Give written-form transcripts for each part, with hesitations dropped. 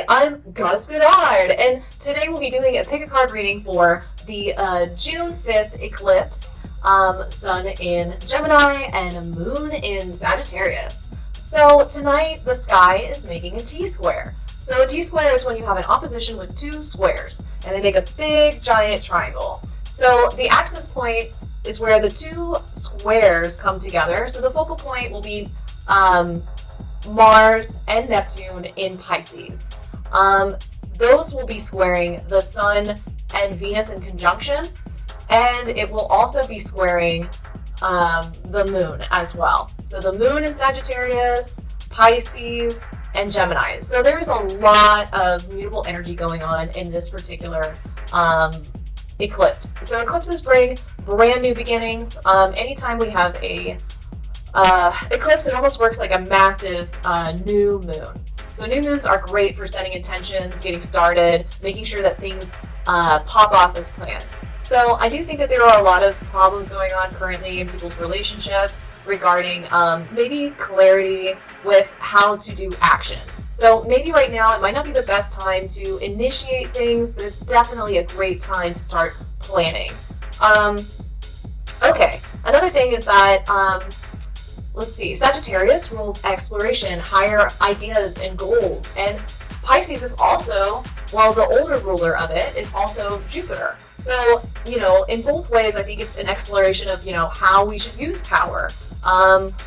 I'm Goddess Goddard, and today we'll be doing a pick a card reading for the June 5th eclipse, Sun in Gemini and Moon in Sagittarius. So tonight the sky is making a T-square. So a T-square is when you have an opposition with two squares, and they make a big giant triangle. So the axis point is where the two squares come together, so the focal point will be Mars and Neptune in Pisces. Those will be squaring the Sun and Venus in conjunction, and it will also be squaring the Moon as well. So the Moon in Sagittarius, Pisces, and Gemini. So there's a lot of mutable energy going on in this particular eclipse. So eclipses bring brand new beginnings. Anytime we have a eclipse, it almost works like a massive new moon. So new moons are great for setting intentions, getting started, making sure that things pop off as planned. So I do think that there are a lot of problems going on currently in people's relationships regarding maybe clarity with how to do action. So maybe right now it might not be the best time to initiate things, but it's definitely a great time to start planning. Okay, another thing is that let's see, Sagittarius rules exploration, higher ideas and goals, and Pisces is also, well, the older ruler of it is also Jupiter. So, you know, in both ways, I think it's an exploration of, you know, how we should use power.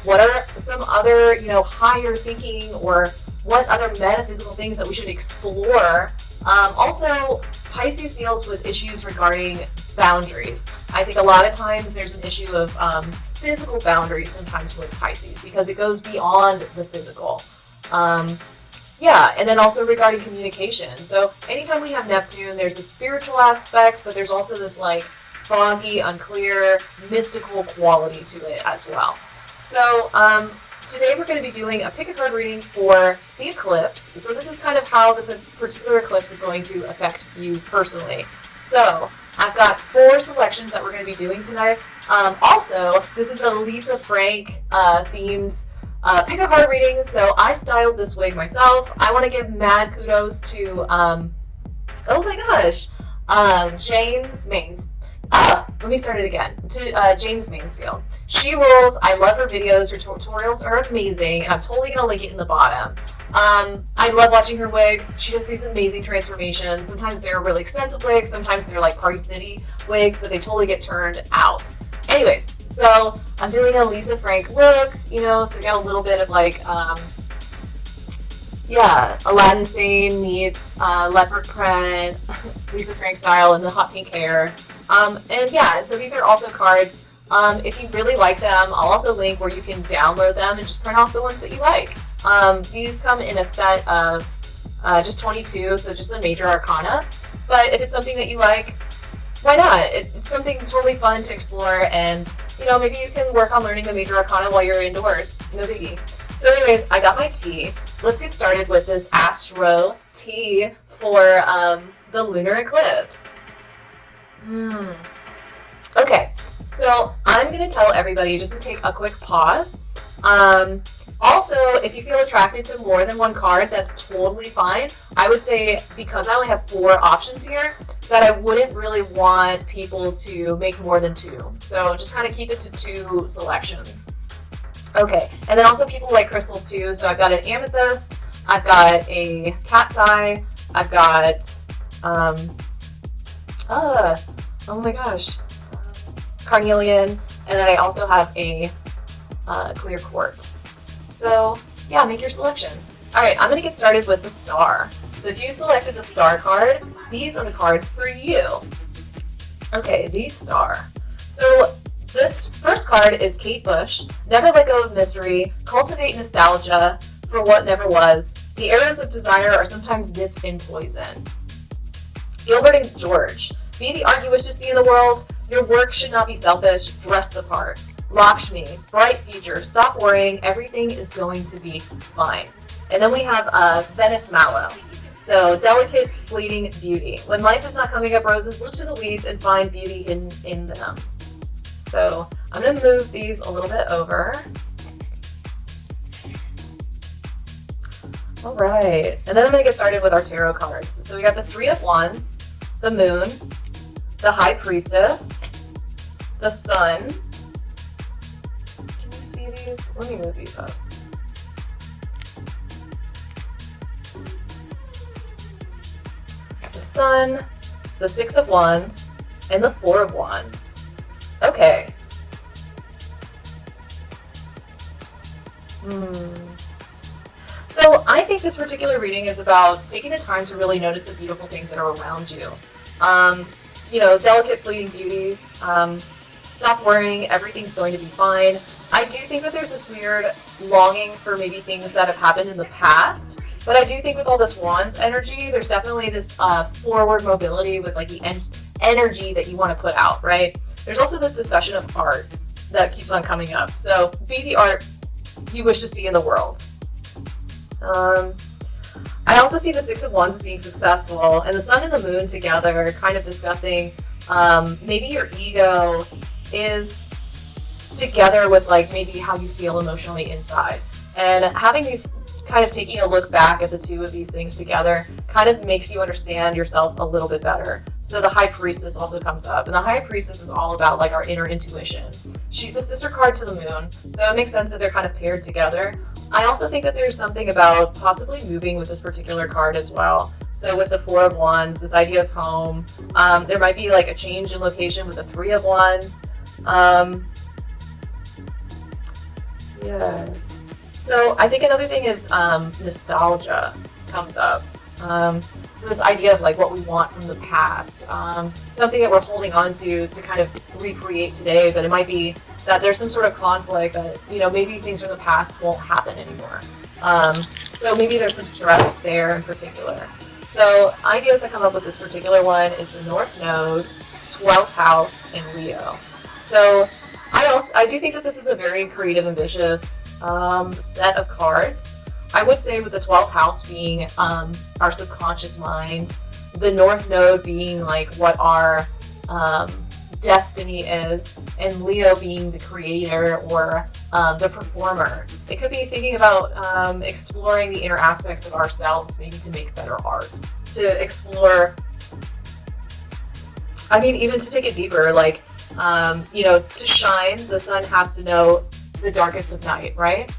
What are some other, you know, higher thinking or what other metaphysical things that we should explore? Also, Pisces deals with issues regarding boundaries. I think a lot of times there's an issue of physical boundaries sometimes with Pisces because it goes beyond the physical. Yeah, and then also regarding communication. So anytime we have Neptune, there's a spiritual aspect, but there's also this like foggy, unclear, mystical quality to it as well. So today we're going to be doing a pick a card reading for the eclipse. So this is kind of how this particular eclipse is going to affect you personally. So I've got 4 selections that we're going to be doing tonight. Also, this is a Lisa Frank themed pick a card reading, so I styled this wig myself. I want to give mad kudos to, oh my gosh, James Mains. Let me start it again. To James Mansfield. She rules. I love her videos. Her tutorials are amazing, and I'm totally going to link it in the bottom. I love watching her wigs. She does these amazing transformations. Sometimes they're really expensive wigs. Sometimes they're like Party City wigs, but they totally get turned out. Anyways, so I'm doing a Lisa Frank look, you know, so we got a little bit of like, yeah, Aladdin Sane meets leopard print, Lisa Frank style, and the hot pink hair. And yeah, so these are also cards. If you really like them, I'll also link where you can download them and just print off the ones that you like. These come in a set of just 22, so just the major arcana. But if it's something that you like, why not? It's something totally fun to explore, and you know, maybe you can work on learning the major arcana while you're indoors. No biggie. So anyways, I got my tea. Let's get started with this astro tea for the lunar eclipse. Okay, so I'm going to tell everybody just to take a quick pause. Also, if you feel attracted to more than one card, that's totally fine. I would say, because I only have 4 options here, that I wouldn't really want people to make more than 2. So just kind of keep it to 2 selections. Okay, and then also people like crystals too. So I've got an amethyst, I've got a cat's eye, I've got, oh my gosh, carnelian, and then I also have a clear quartz. So yeah, make your selection. All right, I'm gonna get started with the star. So if you selected the star card, these are the cards for you. Okay, the star. So this first card is Kate Bush. Never let go of mystery. Cultivate nostalgia for what never was. The arrows of desire are sometimes dipped in poison. Gilbert and George. Be the art you wish to see in the world. Your work should not be selfish. Dress the part. Lakshmi, bright future. Stop worrying. Everything is going to be fine. And then we have Venice Mallow. So delicate, fleeting beauty. When life is not coming up roses, look to the weeds and find beauty hidden in them. So I'm going to move these a little bit over. All right, and then I'm going to get started with our tarot cards. So we got the Three of Wands, the Moon, the High Priestess, the Sun. Can you see these? Let me move these up. The Sun, the Six of Wands, and the Four of Wands. Okay. So I think this particular reading is about taking the time to really notice the beautiful things that are around you. You know, delicate fleeting beauty. Stop worrying, everything's going to be fine. I do think that there's this weird longing for maybe things that have happened in the past, but I do think with all this Wands energy, there's definitely this forward mobility with like the energy that you want to put out, right? There's also this discussion of art that keeps on coming up. So be the art you wish to see in the world. I also see the Six of Wands as being successful, and the Sun and the Moon together kind of discussing maybe your ego is together with like maybe how you feel emotionally inside, and having these kind of taking a look back at the two of these things together kind of makes you understand yourself a little bit better. So the High Priestess also comes up, and the High Priestess is all about like our inner intuition. She's a sister card to the Moon, so it makes sense that they're kind of paired together. I also think that there's something about possibly moving with this particular card as well. So with the Four of Wands, this idea of home, there might be like a change in location with the Three of Wands. Yes. So I think another thing is nostalgia comes up. So this idea of like what we want from the past, something that we're holding on to kind of recreate today, but it might be that there's some sort of conflict that, you know, maybe things from the past won't happen anymore. So maybe there's some stress there in particular. So ideas that come up with this particular one is the North Node, 12th house, and Leo. So I do think that this is a very creative, ambitious set of cards. I would say with the 12th house being our subconscious mind, the North Node being like what our destiny is, and Leo being the creator or the performer. It could be thinking about exploring the inner aspects of ourselves, maybe to make better art, to explore, I mean, even to take it deeper, like, you know, to shine, the sun has to know the darkest of night, right?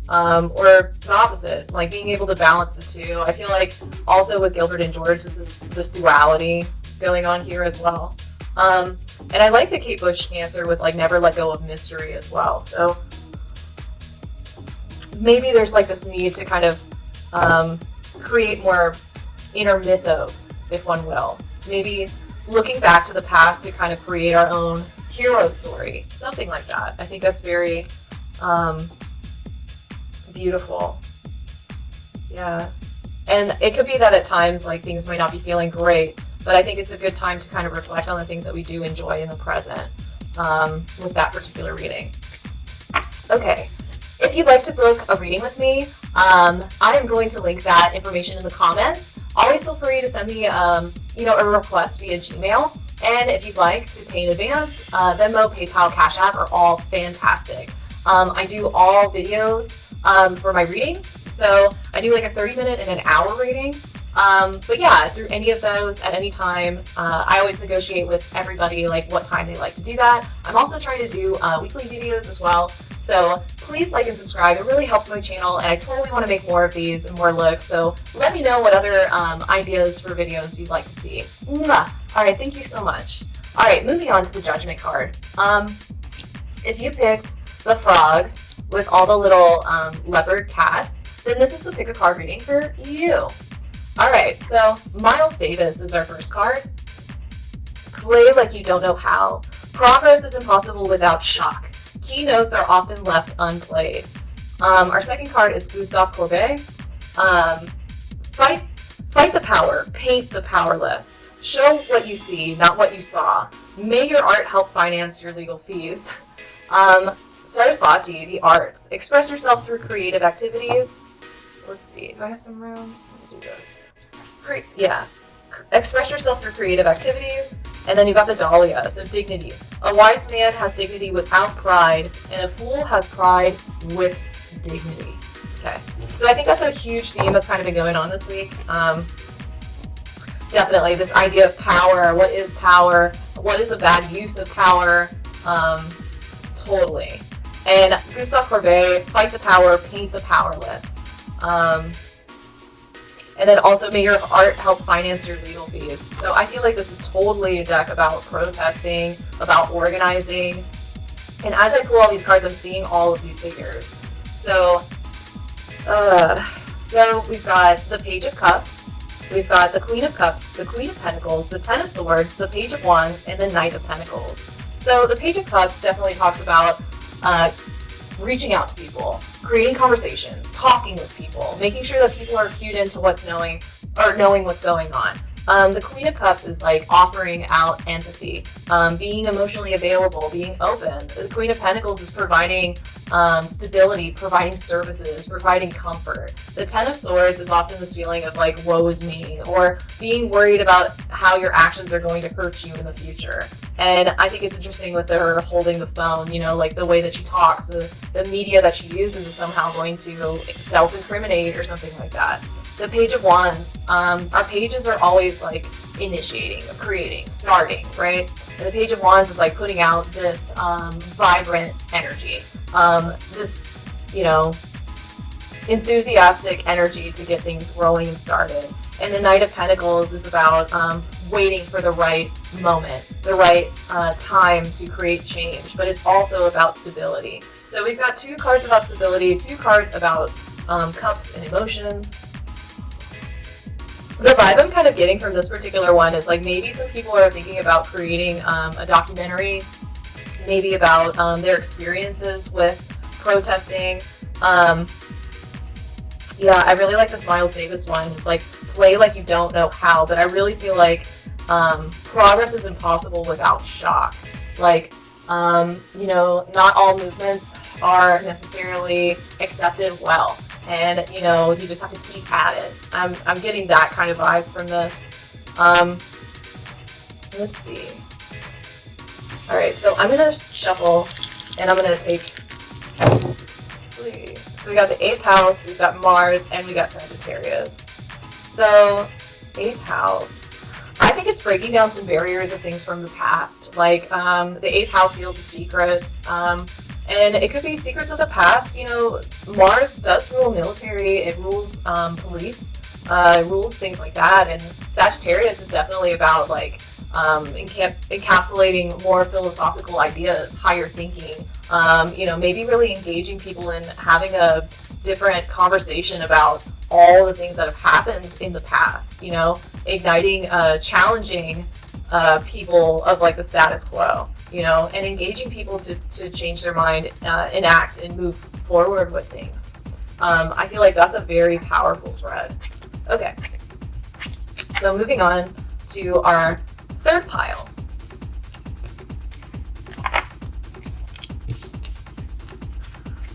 Or the opposite, like being able to balance the two. I feel like also with Gilbert and George, this duality going on here as well. And I like the Kate Bush answer with like never let go of mystery as well. So maybe there's like this need to kind of create more inner mythos, if one will. Maybe looking back to the past to kind of create our own hero story, something like that. I think that's very beautiful. Yeah. And it could be that at times like things might not be feeling great, but I think it's a good time to kind of reflect on the things that we do enjoy in the present with that particular reading. Okay. If you'd like to book a reading with me, I am going to link that information in the comments. Always feel free to send me you know, a request via Gmail. And if you'd like to pay in advance, Venmo, PayPal, Cash App are all fantastic. I do all videos for my readings. So I do like a 30-minute and an hour reading. But yeah, through any of those at any time, I always negotiate with everybody like what time they like to do that. I'm also trying to do weekly videos as well. So please like and subscribe. It really helps my channel, and I totally want to make more of these and more looks. So let me know what other ideas for videos you'd like to see. Mwah! All right, thank you so much. All right, moving on to the Judgment card. If you picked the frog with all the little leopard cats, then this is the pick a card reading for you. All right, so Miles Davis is our first card. Play like you don't know how. Progress is impossible without shock. Keynotes are often left unplayed. Our second card is Gustave Courbet. Fight the power, paint the powerless. Show what you see, not what you saw. May your art help finance your legal fees. Sarasvati, the arts. Express yourself through creative activities. Let's see, if I have some room, let me do this. Express yourself through creative activities. And then you got the Dahlia, so dignity. A wise man has dignity without pride, and a fool has pride with dignity. Okay. So I think that's a huge theme that's kind of been going on this week. Definitely this idea of power. What is power? What is a bad use of power? Totally. And Gustave Courbet, fight the power, paint the powerless. And then also, may your art help finance your legal fees. So I feel like this is totally a deck about protesting, about organizing. And as I pull all these cards, I'm seeing all of these figures. So we've got the Page of Cups, we've got the Queen of Cups, the Queen of Pentacles, the Ten of Swords, the Page of Wands, and the Knight of Pentacles. So the Page of Cups definitely talks about reaching out to people, creating conversations, talking with people, making sure that people are cued into knowing what's going on. The Queen of Cups is like offering out empathy, being emotionally available, being open. The Queen of Pentacles is providing stability, providing services, providing comfort. The Ten of Swords is often this feeling of like, woe is me, or being worried about how your actions are going to hurt you in the future. And I think it's interesting with her holding the phone, you know, like the way that she talks, the media that she uses is somehow going to self-incriminate or something like that. The Page of Wands, our pages are always like initiating, creating, starting, right? And the Page of Wands is like putting out this vibrant energy, this, you know, enthusiastic energy to get things rolling and started. And the Knight of Pentacles is about waiting for the right moment, the right time to create change, but it's also about stability. So we've got 2 cards about stability, 2 cards about cups and emotions. The vibe I'm kind of getting from this particular one is like maybe some people are thinking about creating a documentary, maybe about their experiences with protesting. Yeah, I really like this Miles Davis one. It's like, play like you don't know how, but I really feel like progress is impossible without shock. Like, you know, not all movements are necessarily accepted well. And, you know, you just have to keep at it. I'm getting that kind of vibe from this. Let's see. All right, so I'm going to shuffle, and I'm going to take... So we got the 8th house, we've got Mars, and we got Sagittarius. So, 8th house. I think it's breaking down some barriers of things from the past. Like, the 8th house deals with secrets. And it could be secrets of the past. You know, Mars does rule military, it rules police, it rules things like that. And Sagittarius is definitely about like encapsulating more philosophical ideas, higher thinking, you know, maybe really engaging people in having a different conversation about all the things that have happened in the past, you know, igniting, challenging people of like the status quo, you know, and engaging people to change their mind, enact, and move forward with things. I feel like that's a very powerful spread. Okay, so moving on to our 3rd pile.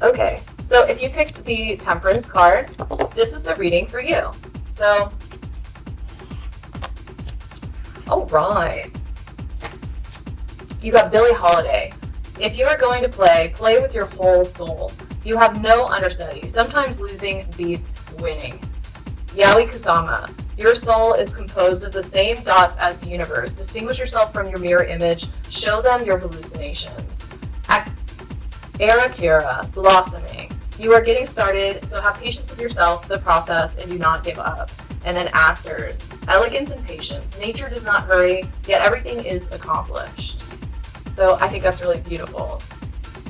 Okay, so if you picked the Temperance card, this is the reading for you. So, all right. You got Billie Holiday. If you are going to play with your whole soul. You have no understudy. Sometimes losing beats winning. Yaoi Kusama. Your soul is composed of the same dots as the universe. Distinguish yourself from your mirror image. Show them your hallucinations. Arakira. Blossoming. You are getting started, so have patience with yourself, the process, and do not give up. And then Asters. Elegance and patience. Nature does not hurry, yet everything is accomplished. So I think that's really beautiful.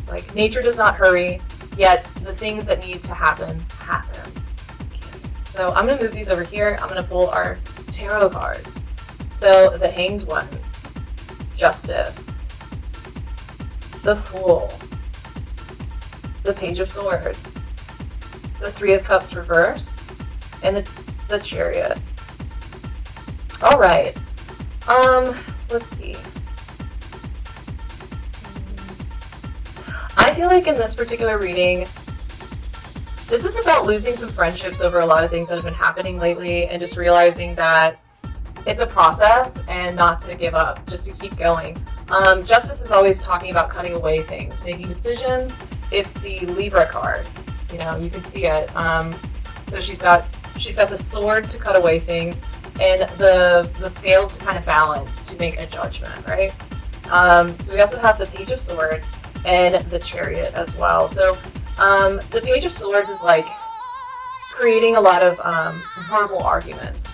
Like, nature does not hurry, yet the things that need to happen, happen. So I'm going to move these over here. I'm going to pull our tarot cards. So the Hanged One, Justice, the Fool, the Page of Swords, the Three of Cups reversed, and the Chariot. All right. Let's see. I feel like in this particular reading, this is about losing some friendships over a lot of things that have been happening lately and just realizing that it's a process and not to give up, just to keep going. Justice is always talking about cutting away things, making decisions. It's the Libra card. You know, you can see it. So she's got the sword to cut away things, and the scales to kind of balance, to make a judgment, right? So we also have the Page of Swords and the Chariot as well. So the Page of Swords is like creating a lot of verbal arguments,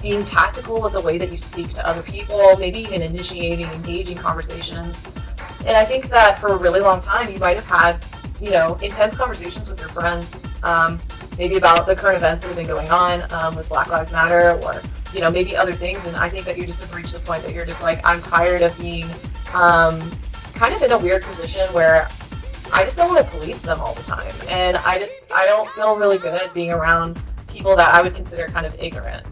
being tactical with the way that you speak to other people, maybe even initiating, engaging conversations. And I think that for a really long time, you might have had, you know, intense conversations with your friends, maybe about the current events that have been going on with Black Lives Matter, or, you know, maybe other things. And I think that you just have reached the point that you're just like, I'm tired of being kind of in a weird position where I just don't want to police them all the time. And I don't feel really good being around people that I would consider kind of ignorant.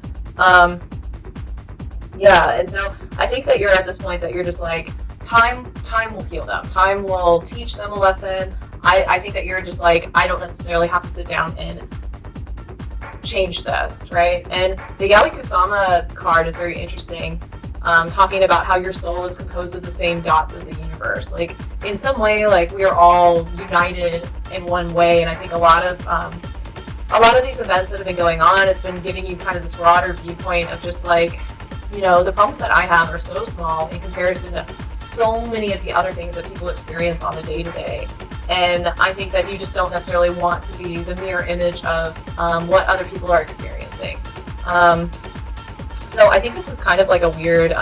Yeah, and so I think that you're at this point that you're just like, time will heal them. Time will teach them a lesson. I think that you're just like, I don't necessarily have to sit down and change this, right? And the Yaoi Kusama card is very interesting, talking about how your soul is composed of the same dots of the universe. Like, in some way, like, we are all united in one way, and I think a lot of these events that have been going on, it's been giving you kind of this broader viewpoint of just like, you know, the problems that I have are so small in comparison to so many of the other things that people experience on the day-to-day. And I think that you just don't necessarily want to be the mirror image of what other people are experiencing. So I think this is kind of like a weird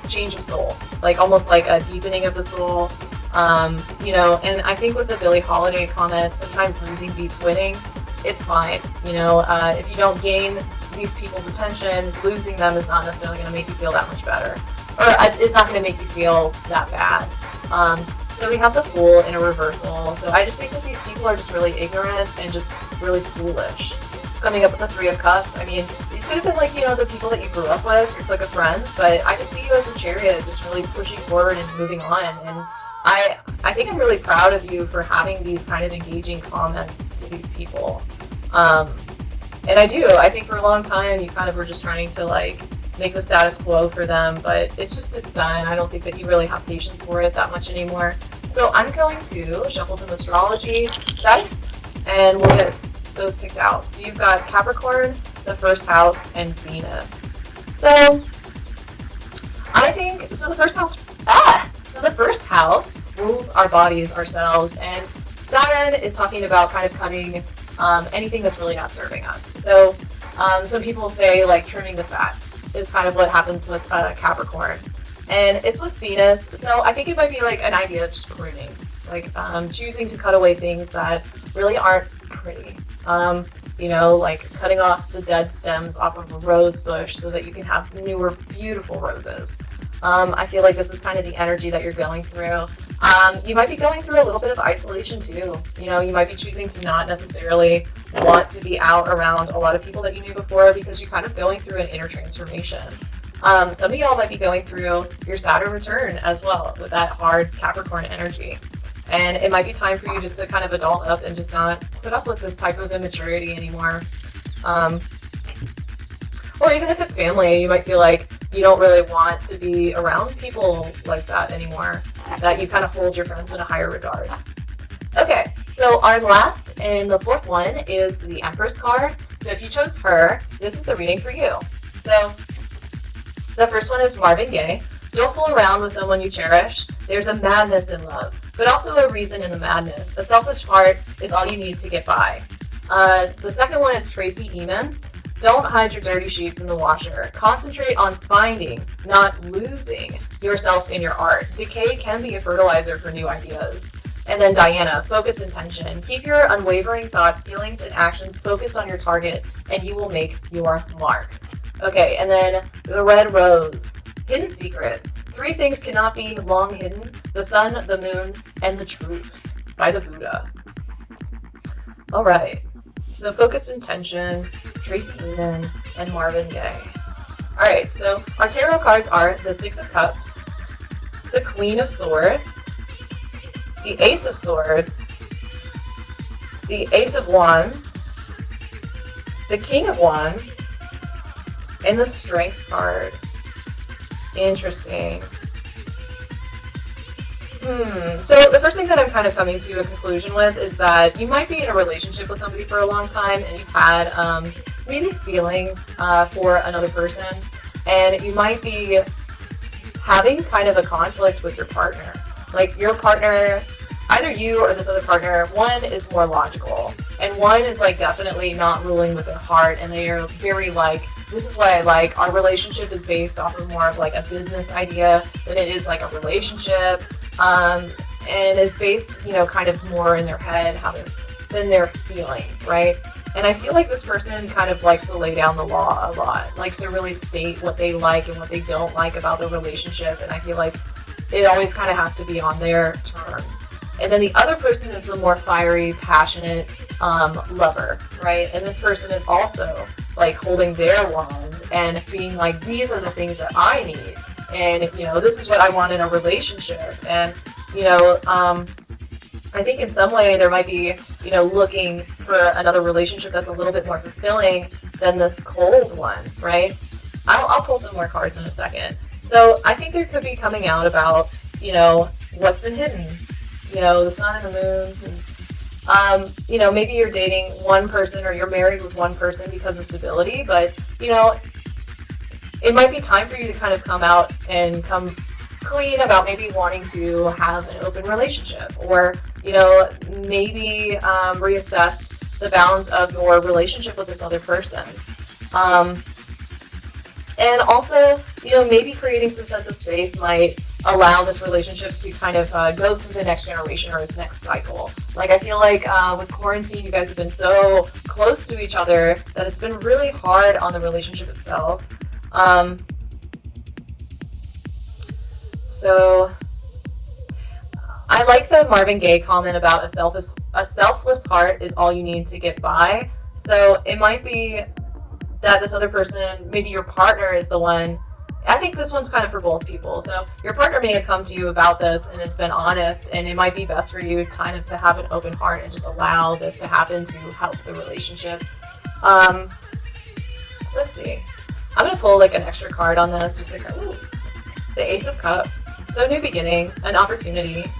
change of soul, like almost like a deepening of the soul. You know, and I think with the Billie Holiday comment, sometimes losing beats winning. It's fine. You know, if you don't gain these people's attention, losing them is not necessarily going to make you feel that much better, or it's not going to make you feel that bad. So we have the Fool in a reversal. So I just think that these people are just really ignorant and just really foolish. It's coming up with the Three of Cups. I mean, these could have been like, you know, the people that you grew up with, your clique of friends, but I just see you as a Chariot, just really pushing forward and moving on. And I think I'm really proud of you for having these kind of engaging comments to these people. And I think for a long time you kind of were just trying to like make the status quo for them, but it's done. I don't think that you really have patience for it that much anymore. So I'm going to shuffle some astrology dice and we'll get those picked out. So you've got Capricorn, the first house, and Venus. So I think, so the first house rules our bodies, ourselves, and Saturn is talking about kind of cutting anything that's really not serving us. So some people say like trimming the fat is kind of what happens with Capricorn, and it's with Venus. So I think it might be like an idea of just pruning, like choosing to cut away things that really aren't pretty. You know, like cutting off the dead stems off of a rose bush so that you can have newer, beautiful roses. I feel like this is kind of the energy that you're going through. You might be going through a little bit of isolation too. You know, you might be choosing to not necessarily want to be out around a lot of people that you knew before because you're kind of going through an inner transformation. Some of y'all might be going through your Saturn return as well with that hard Capricorn energy. And it might be time for you just to kind of adult up and just not put up with this type of immaturity anymore. Or even if it's family, you might feel like you don't really want to be around people like that anymore, that you kind of hold your friends in a higher regard. Okay, so our last and the fourth one is the Empress card. So if you chose her, this is the reading for you. So the first one is Marvin Gaye. Don't fool around with someone you cherish. There's a madness in love, but also a reason in the madness. A selfish heart is all you need to get by. The second one is Tracy Emin. Don't hide your dirty sheets in the washer. Concentrate on finding, not losing, yourself in your art. Decay can be a fertilizer for new ideas. And then Diana, focused intention. Keep your unwavering thoughts, feelings, and actions focused on your target, and you will make your mark. Okay, and then the Red Rose. Hidden secrets. 3 things cannot be long hidden: the sun, the moon, and the truth, by the Buddha. All right. So focused intention, Tracy Emin, and Marvin Gaye. All right, so our tarot cards are the Six of Cups, the Queen of Swords, the Ace of Swords, the Ace of Wands, the King of Wands, and the Strength card. Interesting. So the first thing that I'm kind of coming to a conclusion with is that you might be in a relationship with somebody for a long time, and you've had maybe feelings for another person, and you might be having kind of a conflict with your partner. Like your partner, either you or this other partner, one is more logical, and one is like definitely not ruling with their heart, and they are very like, this is what I like. Our relationship is based off of more of like a business idea than it is like a relationship. And is based, you know, kind of more in their head than their feelings, right? And I feel like this person kind of likes to lay down the law a lot, likes to really state what they like and what they don't like about the relationship, and I feel like it always kind of has to be on their terms. And then the other person is the more fiery, passionate lover, right? And this person is also like holding their wand and being like, these are the things that I need. And, you know, this is what I want in a relationship. And, you know, I think in some way there might be, you know, looking for another relationship that's a little bit more fulfilling than this cold one, right? I'll pull some more cards in a second. So I think there could be coming out about, you know, what's been hidden, you know, the sun and the moon. You know, maybe you're dating one person or you're married with one person because of stability, but, you know, it might be time for you to kind of come out and come clean about maybe wanting to have an open relationship, or, you know, maybe reassess the balance of your relationship with this other person. And also, you know, maybe creating some sense of space might allow this relationship to kind of go through the next generation or its next cycle. Like, I feel like with quarantine, you guys have been so close to each other that it's been really hard on the relationship itself. So I like the Marvin Gaye comment about a selfless heart is all you need to get by. So it might be that this other person, maybe your partner is the one. I think this one's kind of for both people. So your partner may have come to you about this and it's been honest, and it might be best for you kind of to have an open heart and just allow this to happen to help the relationship. Let's see. I'm going to pull like an extra card on this, just to ooh, the Ace of Cups. So new beginning, an opportunity.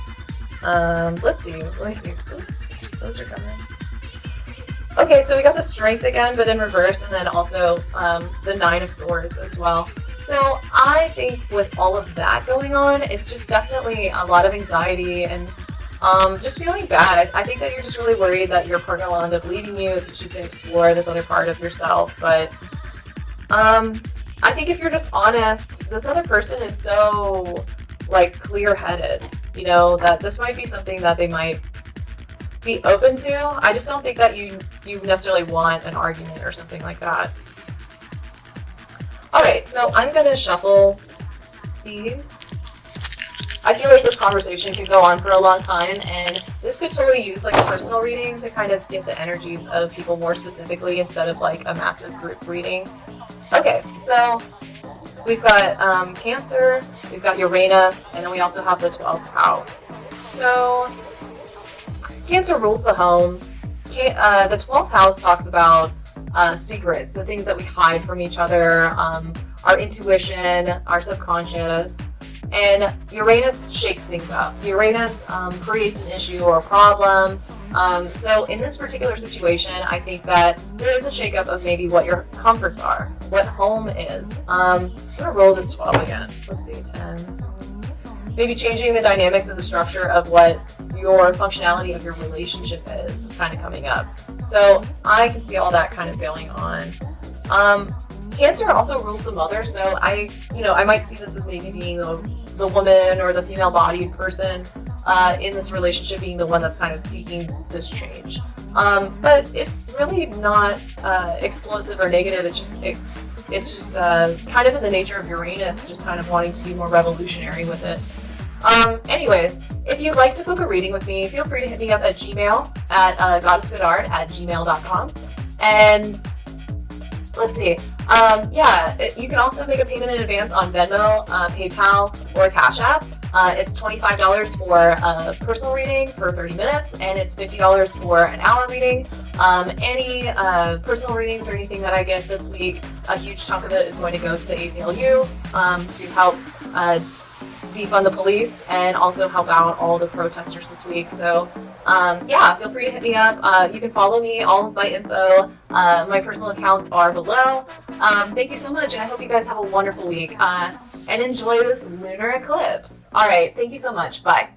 Let's see. Let me see. Ooh, those are coming. Okay, so we got the Strength again, but in reverse, and then also the Nine of Swords as well. So I think with all of that going on, it's just definitely a lot of anxiety and just feeling bad. I think that you're just really worried that your partner will end up leaving you if you choose to explore this other part of yourself. But I think if you're just honest, this other person is so like clear-headed, you know, that this might be something that they might be open to. I just don't think that you necessarily want an argument or something like that. Alright, so I'm going to shuffle these. I feel like this conversation could go on for a long time, and this could totally use like a personal reading to kind of get the energies of people more specifically instead of like a massive group reading. Okay, so we've got Cancer, we've got Uranus, and then we also have the 12th house. So Cancer rules the home. The 12th house talks about secrets, the things that we hide from each other, our intuition, our subconscious, and Uranus shakes things up. Uranus creates an issue or a problem. So in this particular situation, I think that there is a shakeup of maybe what your comforts are, what home is. I'm gonna roll this 12 again. Let's see, 10. Maybe changing the dynamics of the structure of what your functionality of your relationship is kind of coming up. So I can see all that kind of going on. Cancer also rules the mother, so I might see this as maybe being the woman or the female-bodied person in this relationship being the one that's kind of seeking this change. But it's really not explosive or negative. It's just kind of in the nature of Uranus, just kind of wanting to be more revolutionary with it. Anyways, if you'd like to book a reading with me, feel free to hit me up at Gmail at goddessgoddard@gmail.com. And let's see. You can also make a payment in advance on Venmo, PayPal, or Cash App. It's $25 for a personal reading for 30 minutes, and it's $50 for an hour reading. Any personal readings or anything that I get this week, a huge chunk of it is going to go to the ACLU to help defund the police and also help out all the protesters this week. So yeah, feel free to hit me up. You can follow me. All of my info, my personal accounts are below. Thank you so much, and I hope you guys have a wonderful week and enjoy this lunar eclipse. All right, thank you so much. Bye.